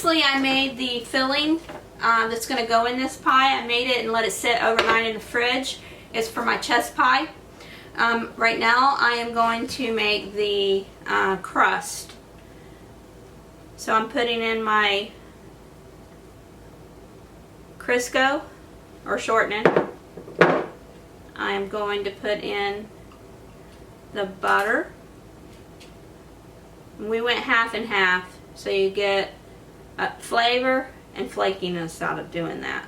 previously I made the filling that's going to go in this pie. I made it and let it sit overnight in the fridge. It's for my chest pie. Right now I am going to make the crust. So I'm putting in my Crisco or shortening. I am going to put in the butter. We went half and half, so you get flavor and flakiness out of doing that.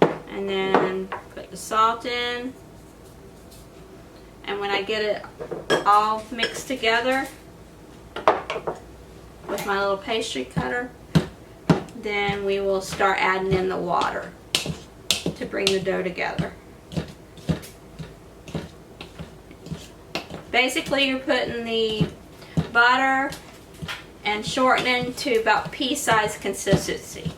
And then put the salt in. And when I get it all mixed together with my little pastry cutter, then we will start adding in the water to bring the dough together. Basically, you're putting the butter and shortening to about pea-sized consistency.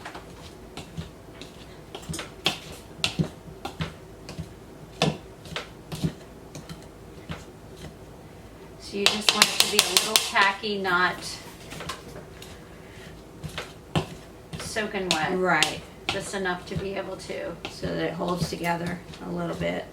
So you just want it to be a little tacky, not soaking wet. Right. Just enough to be able to, so that it holds together a little bit.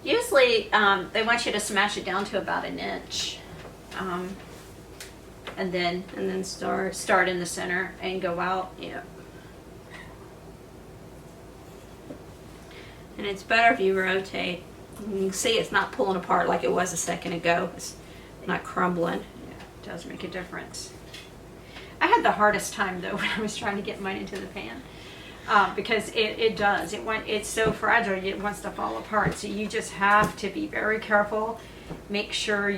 Usually they want you to smash it down to about an inch, and then start in the center and go out. Yeah. And it's better if you rotate. You can see it's not pulling apart like it was a second ago. It's not crumbling. Yeah, it does make a difference. I had the hardest time though when I was trying to get mine into the pan. Because it does. It's so fragile, it wants to fall apart. So you just have to be very careful. Make sure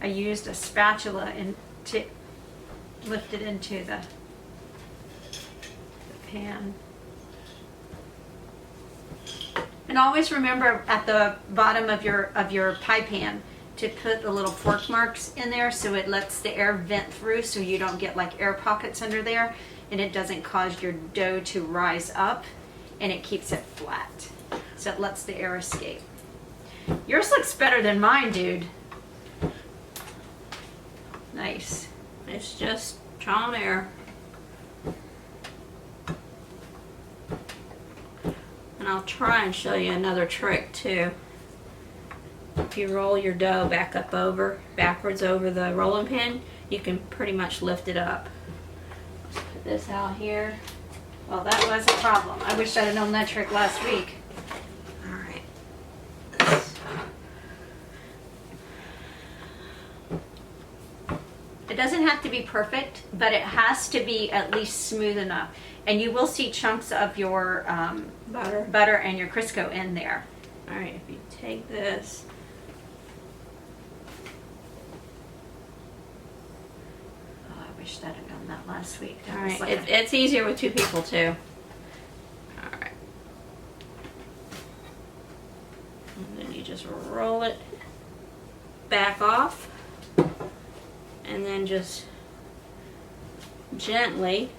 I used a spatula and to lift it into the pan. And always remember at the bottom of your pie pan to put the little fork marks in there so it lets the air vent through, so you don't get like air pockets under there. And it doesn't cause your dough to rise up, and it keeps it flat. So it lets the air escape. Yours looks better than mine, dude. Nice. It's just trial and error. And I'll try and show you another trick too. If you roll your dough backwards over the rolling pin, you can pretty much lift it up. This out here. Well, that was a problem. I wish I'd have known that trick last week. Alright. It doesn't have to be perfect, but it has to be at least smooth enough. And you will see chunks of your butter and your Crisco in there. Alright, if you take this, I'd have done that last week. All right, it's easier with two people too. All right, and then you just roll it back off, and then just gently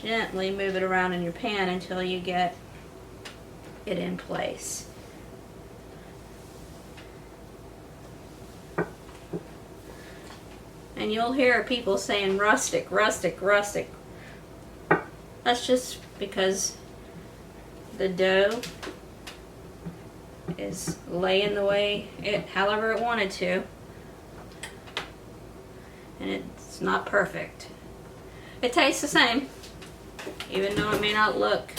move it around in your pan until you get it in place. And you'll hear people saying rustic, rustic, rustic. That's just because the dough is laying the way however it wanted to. And it's not perfect. It tastes the same, even though it may not look.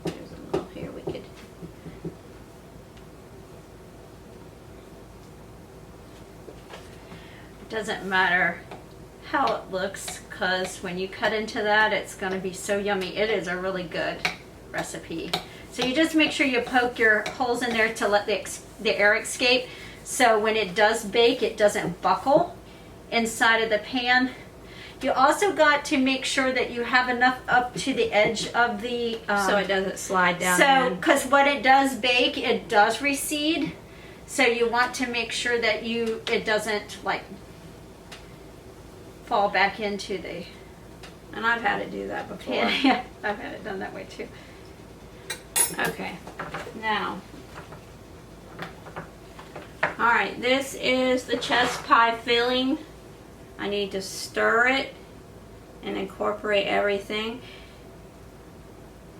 There's a little here we could. It doesn't matter how it looks, because when you cut into that, it's going to be so yummy. It is a really good recipe. So you just make sure you poke your holes in there to let the air escape, so when it does bake, it doesn't buckle inside of the pan. You also got to make sure that you have enough up to the edge of the So it doesn't slide down. so because when it does bake, it does recede, so you want to make sure that it doesn't like fall back into the And I've had it do that before. yeah, I've had it done that way too. Okay, now, alright, this is the chess pie filling. I need to stir it and incorporate everything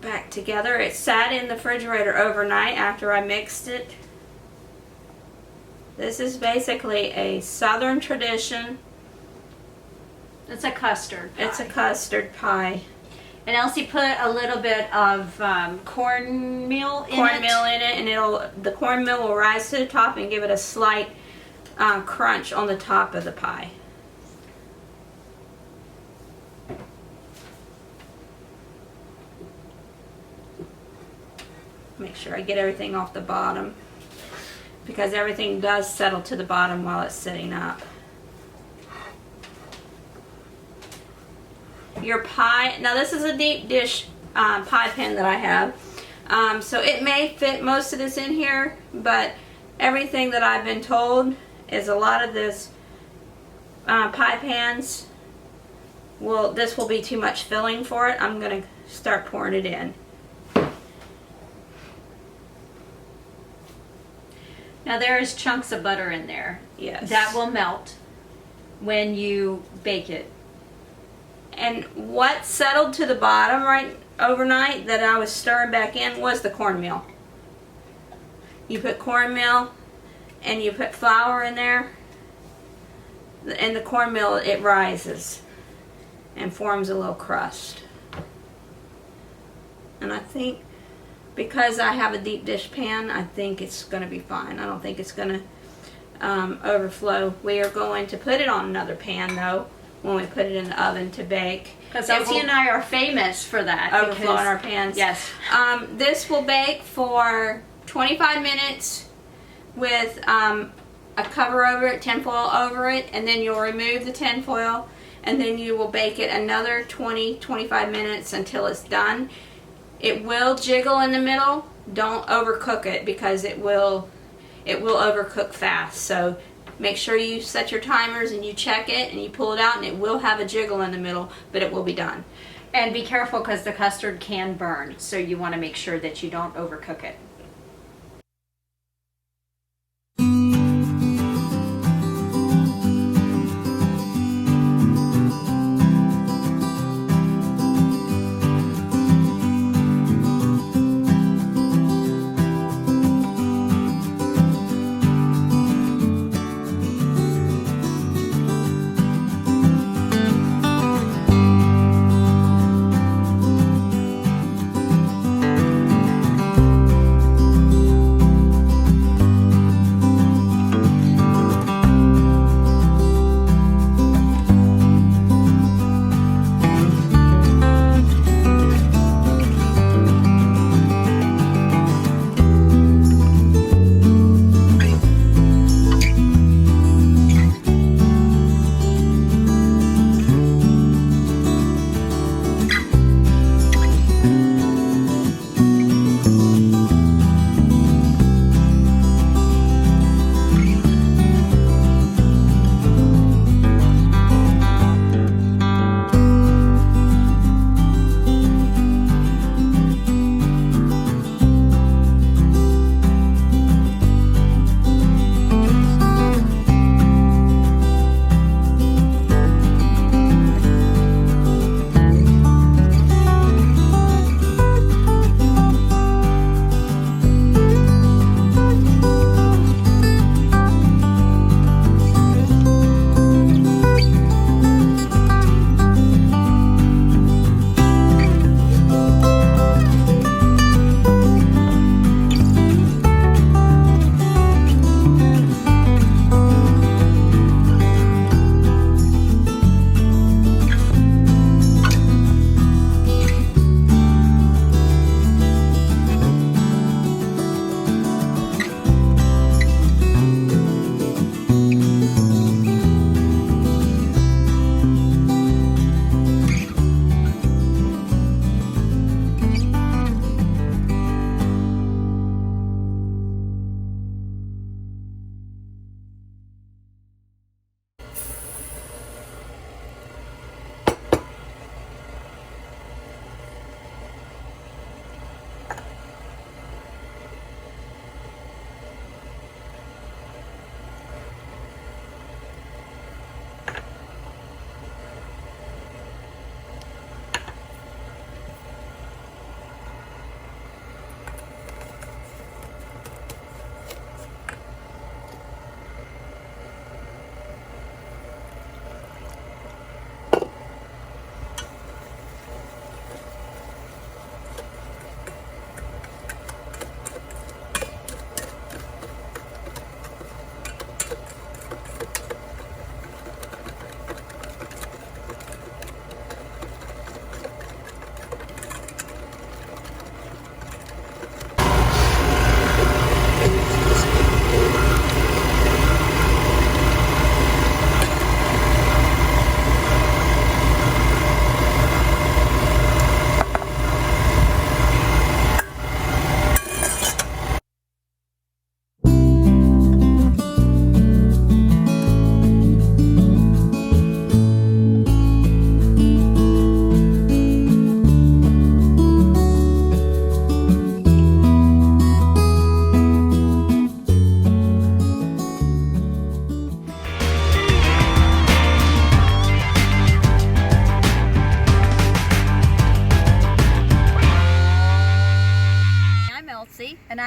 back together. It sat in the refrigerator overnight after I mixed it. This is basically a southern tradition. It's a custard pie. It's a custard pie. And Elsie put a little bit of cornmeal in it. Cornmeal in it, and the cornmeal will rise to the top and give it a slight crunch on the top of the pie. Make sure I get everything off the bottom, because everything does settle to the bottom while it's sitting up. Your pie, now this is a deep dish pie pan that I have, so it may fit most of this in here, but everything that I've been told is a lot of this pie pans this will be too much filling for it. I'm going to start pouring it in. Now there is chunks of butter in there. Yes. That will melt when you bake it. And what settled to the bottom right overnight that I was stirring back in was the cornmeal. You put cornmeal and you put flour in there, and the cornmeal, it rises and forms a little crust. And I think because I have a deep dish pan, I think it's going to be fine. I don't think it's going to overflow. We are going to put it on another pan though when we put it in the oven to bake. Because Elsie and I are famous for that. Overflowing our pans. Yes. This will bake for 25 minutes with a cover over it, tinfoil over it, and then you'll remove the tinfoil, and then you will bake it another 20-25 minutes until it's done. It will jiggle in the middle. Don't overcook it, because it will overcook fast. So make sure you set your timers and you check it and you pull it out, and it will have a jiggle in the middle, but it will be done. And be careful, because the custard can burn, so you want to make sure that you don't overcook it.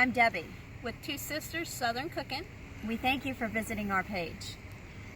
I'm Debbie. with Two Sisters Southern Cooking. We thank you for visiting our page.